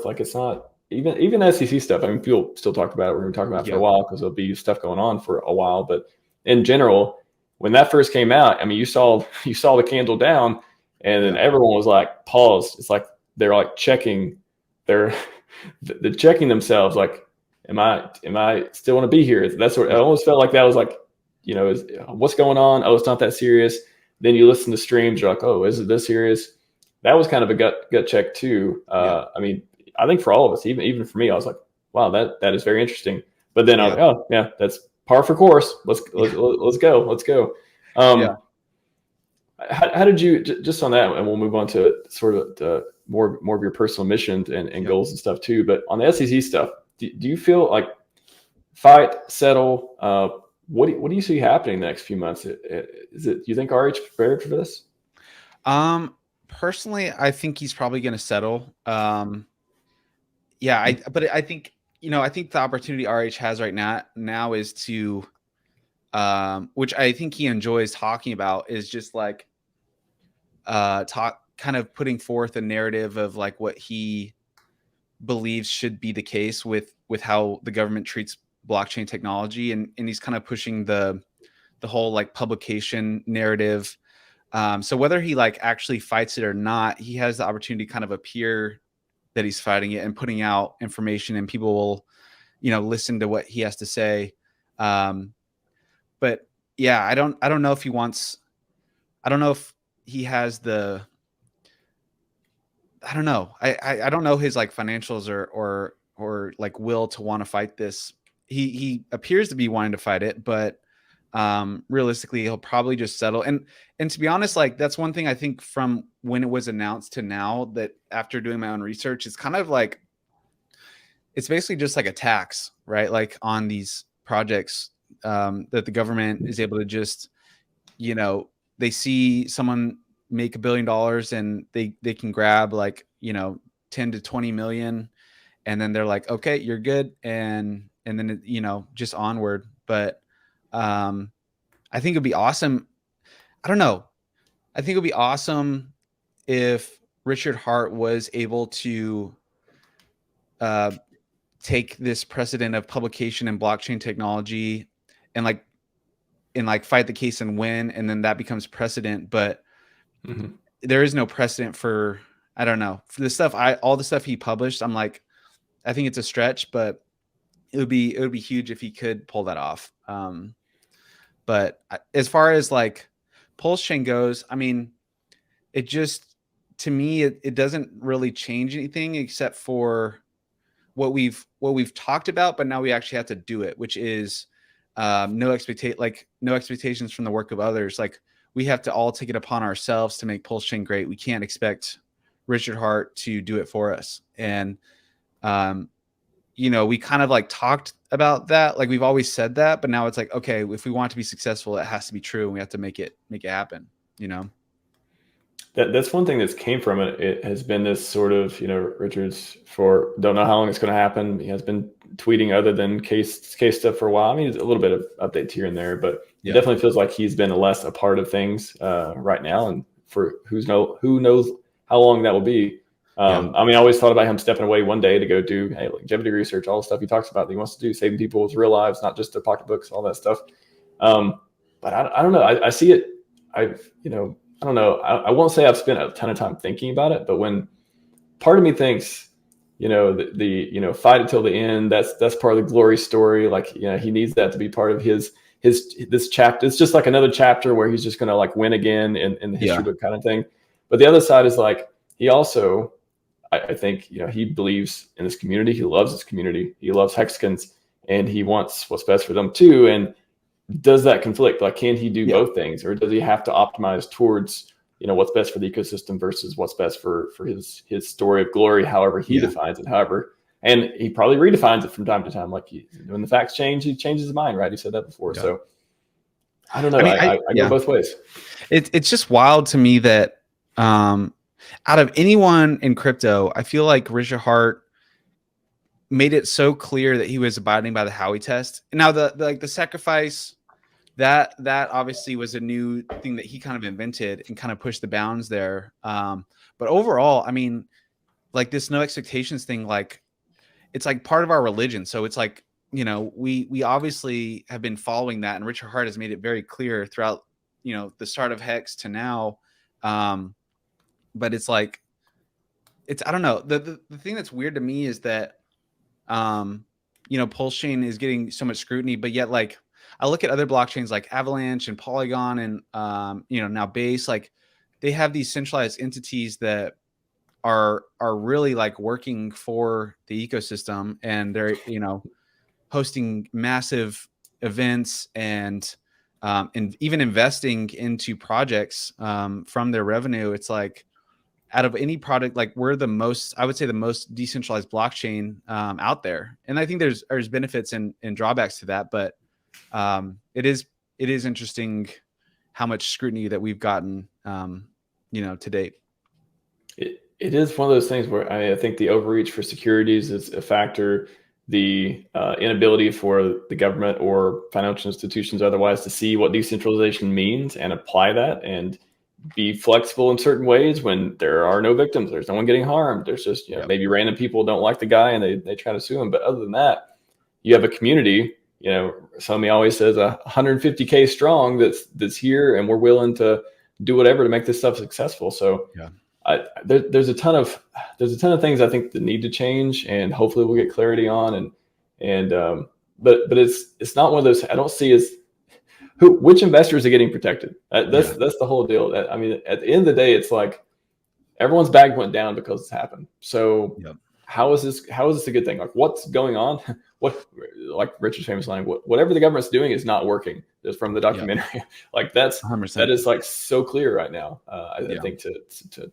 Like it's not even SEC stuff. I mean, people still talk about it. We're going to talk about it for a while because there'll be stuff going on for a while. But in general, when that first came out, I mean, you saw the candle down, and then everyone was like paused. It's like they're like checking, they're checking themselves. Like, am I still want to be here? That's what I almost felt like. That was like, what's going on? Oh, it's not that serious. Then you listen to streams, you're like, oh, is it this serious? That was kind of a gut check too. I mean, I think for all of us, even for me, I was like, wow, that is very interesting. But then I was like, oh yeah, that's par for course. Let's go. How did you, just on that, and we'll move on to sort of more of your personal missions and goals and stuff too. But on the SEC stuff, do you feel like fight, settle? What do you see happening the next few months? Do you think RH prepared for this? Personally, I think he's probably going to settle. But I think, I think the opportunity RH has right now is to, which I think he enjoys talking about, is just like, kind of putting forth a narrative of like what he believes should be the case with how the government treats blockchain technology. And he's kind of pushing the whole like publication narrative. So whether he like actually fights it or not, he has the opportunity to kind of appear that he's fighting it and putting out information, and people will, listen to what he has to say. But yeah, I don't know if he wants, I don't know if he has the, I don't know. I don't know his like financials or like will to want to fight this. He appears to be wanting to fight it, but realistically he'll probably just settle. And to be honest, like that's one thing I think from when it was announced to now, that after doing my own research, it's kind of like, it's basically just like a tax, right? Like on these projects, that the government is able to just, they see someone make $1 billion and they can grab like, 10 to 20 million. And then they're like, okay, you're good. And then, just onward. But I think it'd be awesome. I don't know. I think it'd be awesome if Richard Hart was able to take this precedent of publication and blockchain technology and fight the case and win, and then that becomes precedent. But there is no precedent for, I don't know, for the stuff all the stuff he published. I'm like, I think it's a stretch, but it would be huge if he could pull that off. But as far as like PulseChain goes, I mean, it just, to me, it doesn't really change anything except for what we've talked about, but now we actually have to do it, which is no expectations from the work of others. Like, we have to all take it upon ourselves to make PulseChain great. We can't expect Richard Hart to do it for us. And we kind of like talked about that. Like, we've always said that, but now it's like, okay, if we want to be successful, it has to be true, and we have to make it happen. That's one thing that's came from it. It has been this sort of, Richard's, for don't know how long it's going to happen. He has been tweeting other than case stuff for a while. I mean, a little bit of updates here and there, but it definitely feels like he's been less a part of things right now. And for who knows how long that will be. I mean, I always thought about him stepping away one day to go do longevity research, all the stuff he talks about that he wants to do, saving people's real lives, not just their pocketbooks, all that stuff. But I don't know. I see it. I don't know. I won't say I've spent a ton of time thinking about it, but when part of me thinks, the fight until the end, that's part of the glory story. Like, he needs that to be part of this chapter. It's just like another chapter where he's just going to like win again in the history book kind of thing. But the other side is like, he also, I think, he believes in this community. He loves this community. He loves Hexicans, and he wants what's best for them too. And does that conflict? Like, can he do both things, or does he have to optimize towards, what's best for the ecosystem versus what's best for his story of glory, however he defines it, and he probably redefines it from time to time. Like, when the facts change, he changes his mind, right? He said that before. So I don't know. I go both ways. It's just wild to me that out of anyone in crypto, I feel like Richard Hart made it so clear that he was abiding by the Howey test. And now the sacrifice, that obviously was a new thing that he kind of invented and kind of pushed the bounds there. But overall, I mean, like this no expectations thing, like it's like part of our religion. So it's like, you know, we obviously have been following that, and Richard Hart has made it very clear throughout, you know, the start of Hex to now. But it's like, I don't know. The thing that's weird to me is that, you know, PulseChain is getting so much scrutiny, but yet like I look at other blockchains like Avalanche and Polygon and, you know, now Base, like they have these centralized entities that are really like working for the ecosystem, and they're, you know, hosting massive events and even investing into projects from their revenue. It's like, out of any product, like we're the most, I would say the most decentralized blockchain out there. And I think there's benefits and drawbacks to that, but it is interesting how much scrutiny that we've gotten, you know, to date. It is one of those things where I think the overreach for securities is a factor. The inability for the government or financial institutions otherwise to see what decentralization means and apply that and be flexible in certain ways when there are no victims, there's no one getting harmed. There's just, you know, maybe random people don't like the guy and they try to sue him. But other than that, you have a community, you know, Sommy always says 150K strong that's here, and we're willing to do whatever to make this stuff successful. So there's a ton of things I think that need to change, and hopefully we'll get clarity on. But it's not one of those, I don't see as which investors are getting protected. That's the whole deal. I mean, at the end of the day, it's like everyone's bag went down because it's happened. So how is this a good thing? Like, what's going on? What, like Richard's famous line, whatever the government's doing is not working. Just from the documentary, like that is like so clear right now. I think to